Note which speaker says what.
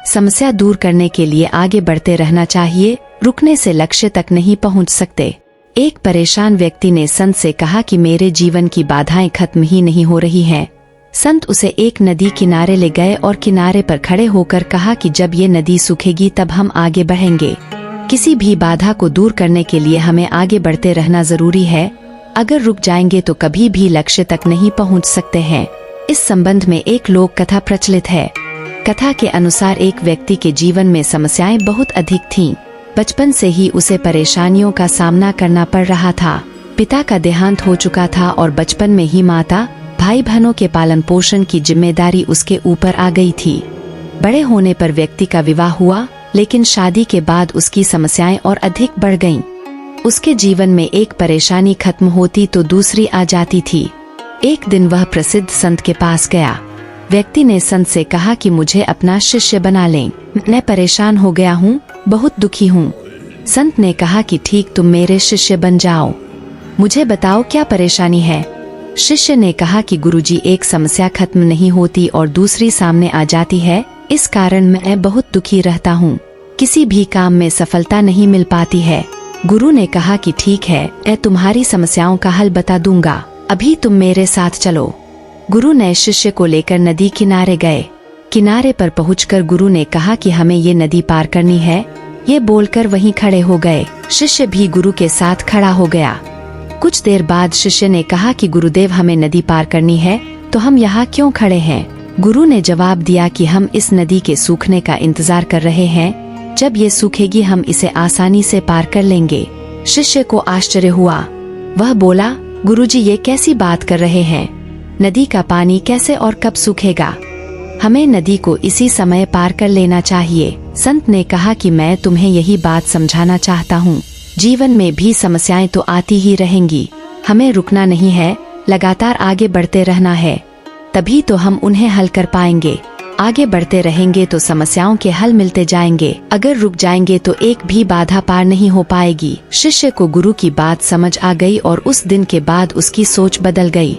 Speaker 1: समस्या दूर करने के लिए आगे बढ़ते रहना चाहिए, रुकने से लक्ष्य तक नहीं पहुंच सकते। एक परेशान व्यक्ति ने संत से कहा कि मेरे जीवन की बाधाएं खत्म ही नहीं हो रही हैं। संत उसे एक नदी किनारे ले गए और किनारे पर खड़े होकर कहा कि जब ये नदी सूखेगी तब हम आगे बढ़ेंगे। किसी भी बाधा को दूर करने के लिए हमें आगे बढ़ते रहना जरूरी है। अगर रुक जाएंगे तो कभी भी लक्ष्य तक नहीं पहुंच सकते हैं। इस संबंध में एक लोक कथा प्रचलित है। कथा के अनुसार एक व्यक्ति के जीवन में समस्याएं बहुत अधिक थीं। बचपन से ही उसे परेशानियों का सामना करना पड़ रहा था। पिता का देहांत हो चुका था और बचपन में ही माता भाई बहनों के पालन पोषण की जिम्मेदारी उसके ऊपर आ गई थी। बड़े होने पर व्यक्ति का विवाह हुआ, लेकिन शादी के बाद उसकी समस्याएं और अधिक बढ़ गईं। उसके जीवन में एक परेशानी खत्म होती तो दूसरी आ जाती थी। एक दिन वह प्रसिद्ध संत के पास गया। व्यक्ति ने संत से कहा कि मुझे अपना शिष्य बना लें, मैं परेशान हो गया हूँ, बहुत दुखी हूँ। संत ने कहा कि ठीक, तुम मेरे शिष्य बन जाओ। मुझे बताओ क्या परेशानी है। शिष्य ने कहा कि गुरुजी, एक समस्या खत्म नहीं होती और दूसरी सामने आ जाती है, इस कारण मैं बहुत दुखी रहता हूँ। किसी भी काम में सफलता नहीं मिल पाती है। गुरु ने कहा कि ठीक है, मैं तुम्हारी समस्याओं का हल बता दूंगा, अभी तुम मेरे साथ चलो। गुरु ने शिष्य को लेकर नदी किनारे गए। किनारे पर पहुंचकर गुरु ने कहा कि हमें ये नदी पार करनी है। ये बोलकर वहीं खड़े हो गए। शिष्य भी गुरु के साथ खड़ा हो गया। कुछ देर बाद शिष्य ने कहा कि गुरुदेव, हमें नदी पार करनी है, तो हम यहाँ क्यों खड़े हैं। गुरु ने जवाब दिया कि हम इस नदी के सूखने का इंतजार कर रहे हैं। जब ये सूखेगी हम इसे आसानी से पार कर लेंगे। शिष्य को आश्चर्य हुआ। वह बोला, गुरुजी, ये कैसी बात कर रहे हैं। नदी का पानी कैसे और कब सूखेगा। हमें नदी को इसी समय पार कर लेना चाहिए। संत ने कहा कि मैं तुम्हें यही बात समझाना चाहता हूँ। जीवन में भी समस्याएं तो आती ही रहेंगी, हमें रुकना नहीं है, लगातार आगे बढ़ते रहना है, तभी तो हम उन्हें हल कर पाएंगे। आगे बढ़ते रहेंगे तो समस्याओं के हल मिलते जाएंगे। अगर रुक जाएंगे तो एक भी बाधा पार नहीं हो पाएगी। शिष्य को गुरु की बात समझ आ गई और उस दिन के बाद उसकी सोच बदल गई।